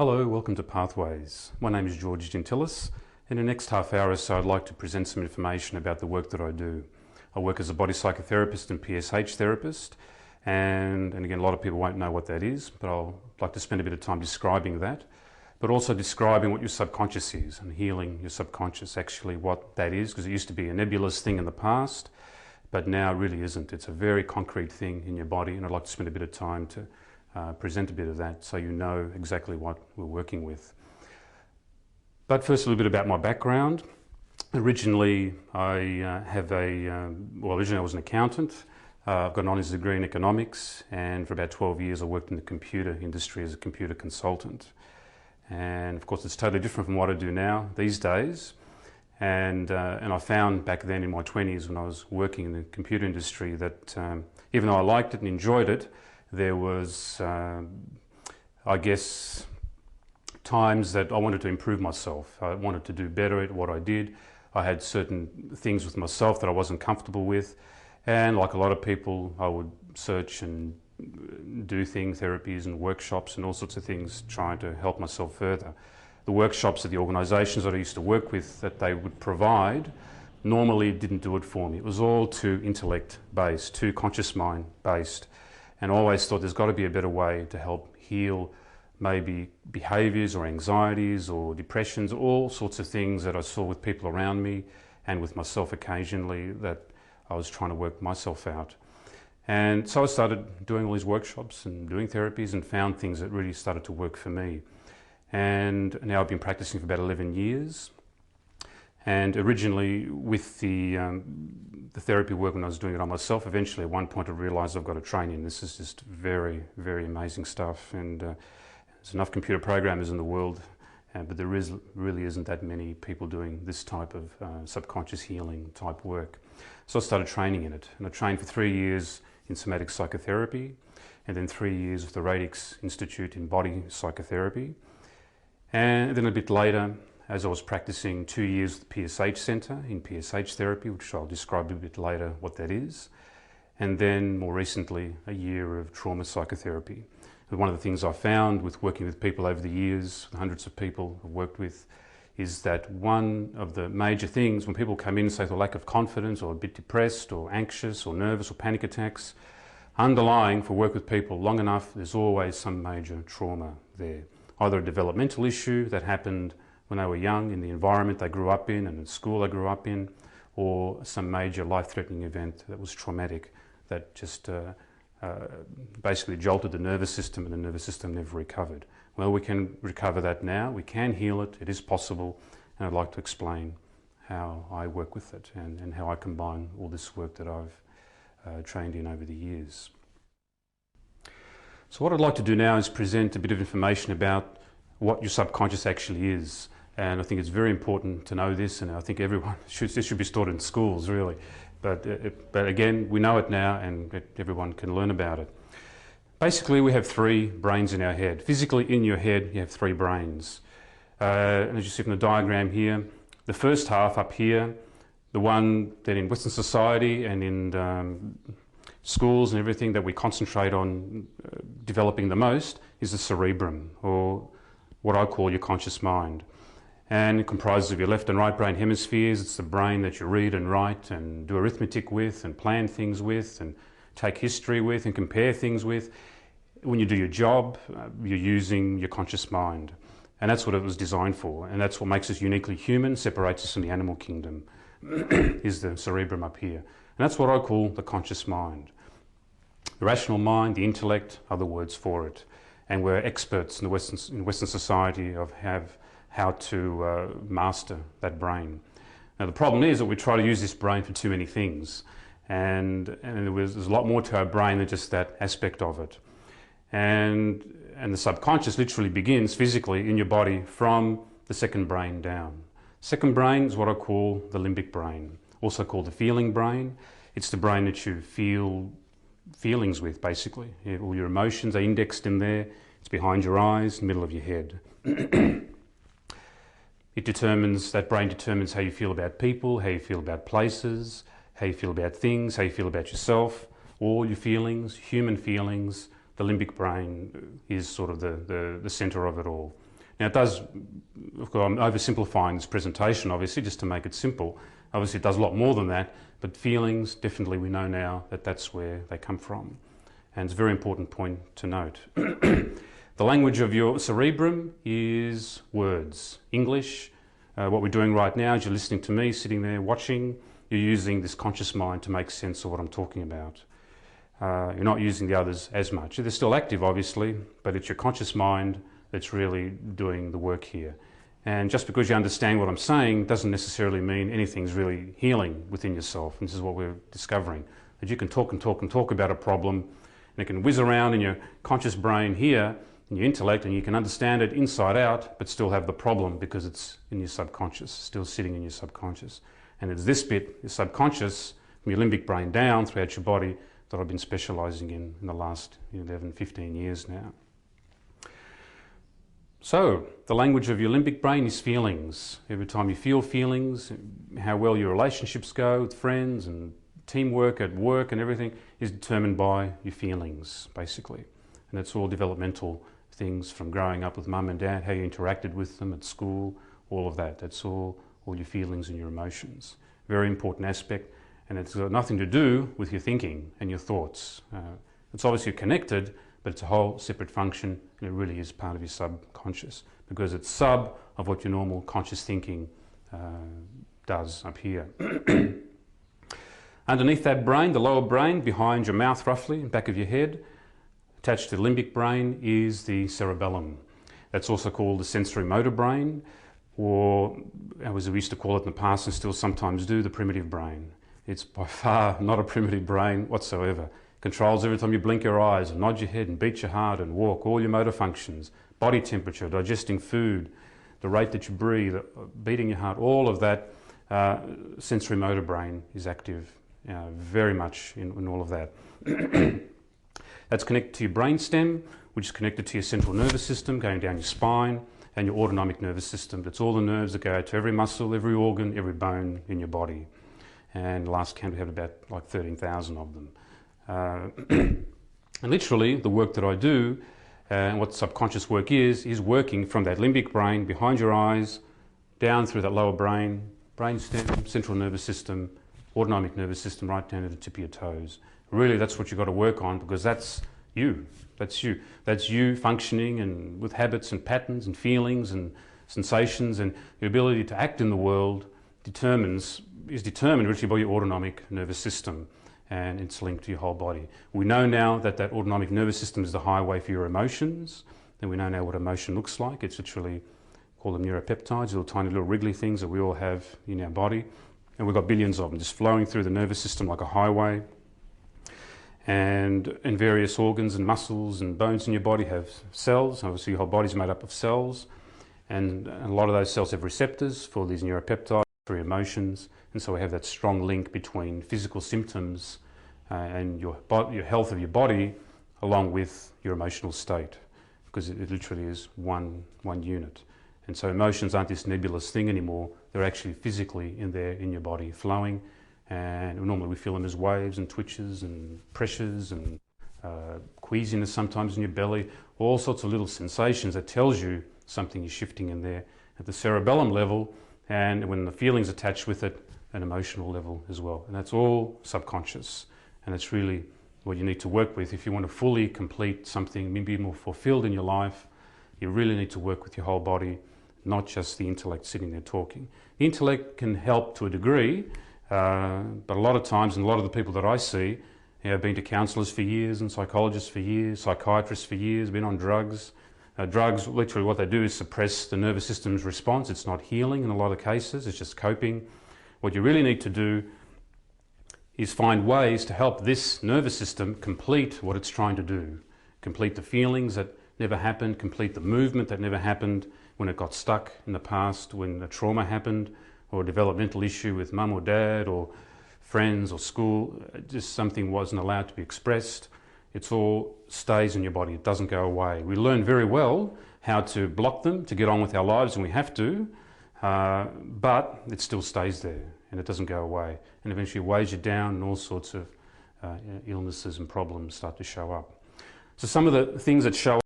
Hello, welcome to Pathways. My name is Gintilas. In the next half hour or so, I'd like to present some information about the work that I do. I work as a body psychotherapist and PSH therapist, and again, a lot of people won't know what that is, but I'll like to spend a bit of time describing that, but also describing what your subconscious is and healing your subconscious, actually what that is, because it used to be a nebulous thing in the past, but now it really isn't. It's a very concrete thing in your body, and I'd like to spend a bit of time to present a bit of that so you know exactly what we're working with. But first, a little bit about my background. Originally, originally I was an accountant. I've got an honours degree in economics, and for about 12 years I worked in the computer industry as a computer consultant. And of course, it's totally different from what I do now these days. And I found back then in my 20s when I was working in the computer industry that even though I liked it and enjoyed it, there was, I guess, times that I wanted to improve myself. I wanted to do better at what I did. I had certain things with myself that I wasn't comfortable with. And like a lot of people, I would search and do therapies and workshops and all sorts of things, trying to help myself further. The workshops at the organisations that I used to work with that they would provide normally didn't do it for me. It was all too intellect-based, too conscious mind-based. And I always thought there's got to be a better way to help heal maybe behaviours or anxieties or depressions, all sorts of things that I saw with people around me and with myself occasionally that I was trying to work myself out. And so I started doing all these workshops and doing therapies and found things that really started to work for me. And now I've been practicing for about 11 years. And originally with the therapy work, when I was doing it on myself, eventually at one point I realised I've got to train in. This is just very, very amazing stuff. And there's enough computer programmers in the world, but there really isn't that many people doing this type of subconscious healing type work. So I started training in it. And I trained for 3 years in somatic psychotherapy, and then 3 years with the Radix Institute in body psychotherapy. And then a bit later, as I was practicing, 2 years at the PSH Centre in PSH therapy, which I'll describe a bit later what that is. And then more recently, a year of trauma psychotherapy. And one of the things I found with working with people over the years, hundreds of people I've worked with, is that one of the major things when people come in, say, with a lack of confidence or a bit depressed or anxious or nervous or panic attacks, underlying for work with people long enough, there's always some major trauma there. Either a developmental issue that happened when they were young in the environment they grew up in and in school they grew up in, or some major life-threatening event that was traumatic that just basically jolted the nervous system, and the nervous system never recovered. Well, we can recover that now, we can heal it, it is possible, and I'd like to explain how I work with it and how I combine all this work that I've trained in over the years. So what I'd like to do now is present a bit of information about what your subconscious actually is. And I think it's very important to know this, and I think this should be taught in schools, really. But again, we know it now, and everyone can learn about it. Basically, we have 3 brains in our head. Physically, in your head, you have 3 brains. And as you see from the diagram here, the first half up here, the one that in Western society and in schools and everything that we concentrate on developing the most, is the cerebrum, or what I call your conscious mind. And it comprises of your left and right brain hemispheres. It's the brain that you read and write and do arithmetic with and plan things with and take history with and compare things with. When you do your job, you're using your conscious mind. And that's what it was designed for. And that's what makes us uniquely human, separates us from the animal kingdom, is the cerebrum up here. And that's what I call the conscious mind. The rational mind, the intellect, are the words for it. And we're experts in Western society of how to master that brain. Now the problem is that we try to use this brain for too many things, and there's a lot more to our brain than just that aspect of it. And the subconscious literally begins physically in your body from the second brain down. Second brain is what I call the limbic brain, also called the feeling brain. It's the brain that you feel feelings with, basically. All your emotions are indexed in there. It's behind your eyes, middle of your head. That brain determines how you feel about people, how you feel about places, how you feel about things, how you feel about yourself, all your feelings, human feelings. The limbic brain is sort of the center of it all. Now it does, of course I'm oversimplifying this presentation obviously just to make it simple. Obviously it does a lot more than that, but feelings, definitely we know now that that's where they come from. And it's a very important point to note. The language of your cerebrum is words, English. What we're doing right now is you're listening to me, sitting there watching, you're using this conscious mind to make sense of what I'm talking about. You're not using the others as much. They're still active obviously, but it's your conscious mind that's really doing the work here. And just because you understand what I'm saying doesn't necessarily mean anything's really healing within yourself. And this is what we're discovering, that you can talk and talk and talk about a problem, and it can whiz around in your conscious brain here, in your intellect, and you can understand it inside out, but still have the problem because it's in your subconscious, still sitting in your subconscious. And it's this bit, your subconscious, from your limbic brain down throughout your body, that I've been specialising in the last 11, 15 years now. So, the language of your limbic brain is feelings. Every time you feel feelings, how well your relationships go with friends and teamwork at work and everything is determined by your feelings, basically. And it's all developmental things from growing up with mum and dad, how you interacted with them at school, all of that. That's all your feelings and your emotions. Very important aspect, and it's got nothing to do with your thinking and your thoughts. It's obviously connected, but it's a whole separate function, and it really is part of your subconscious because it's sub of what your normal conscious thinking does up here. Underneath that brain, the lower brain, behind your mouth roughly, back of your head, attached to the limbic brain is the cerebellum. That's also called the sensory motor brain, or as we used to call it in the past and still sometimes do, the primitive brain. It's by far not a primitive brain whatsoever. Controls every time you blink your eyes and nod your head and beat your heart and walk, all your motor functions, body temperature, digesting food, the rate that you breathe, beating your heart, all of that sensory motor brain is active very much in all of that. That's connected to your brainstem, which is connected to your central nervous system going down your spine, and your autonomic nervous system. That's all the nerves that go to every muscle, every organ, every bone in your body. And last count we had about like 13,000 of them. And literally the work that I do and what subconscious work is working from that limbic brain behind your eyes, down through that lower brain, brainstem, central nervous system, autonomic nervous system, right down to the tip of your toes. Really that's what you've got to work on because that's you. That's you. That's you functioning and with habits and patterns and feelings and sensations, and your ability to act in the world is determined really by your autonomic nervous system, and it's linked to your whole body. We know now that that autonomic nervous system is the highway for your emotions, and we know now what emotion looks like. It's literally called them neuropeptides, little tiny little wriggly things that we all have in our body, and we've got billions of them just flowing through the nervous system like a highway. And in various organs and muscles and bones in your body have cells. Obviously your whole body's made up of cells, and a lot of those cells have receptors for these neuropeptides, for emotions, and so we have that strong link between physical symptoms and your health of your body along with your emotional state, because it literally is one unit. And so emotions aren't this nebulous thing anymore, they're actually physically in there in your body flowing. And normally we feel them as waves and twitches and pressures and queasiness sometimes in your belly, all sorts of little sensations that tells you something is shifting in there at the cerebellum level, and when the feelings attached with it, an emotional level as well. And that's all subconscious, and it's really what you need to work with if you want to fully complete something, be more fulfilled in your life. You really need to work with your whole body, not just the intellect sitting there talking. The intellect can help to a degree, but a lot of times, and a lot of the people that I see have been to counsellors for years and psychologists for years, psychiatrists for years, been on drugs. Drugs, literally what they do is suppress the nervous system's response. It's not healing in a lot of cases, it's just coping. What you really need to do is find ways to help this nervous system complete what it's trying to do. Complete the feelings that never happened, complete the movement that never happened when it got stuck in the past, when a trauma happened, or a developmental issue with mum or dad or friends or school, just something wasn't allowed to be expressed. It all stays in your body, it doesn't go away. We learn very well how to block them, to get on with our lives, and we have to, but it still stays there and it doesn't go away. And eventually weighs you down and all sorts of illnesses and problems start to show up. So some of the things that show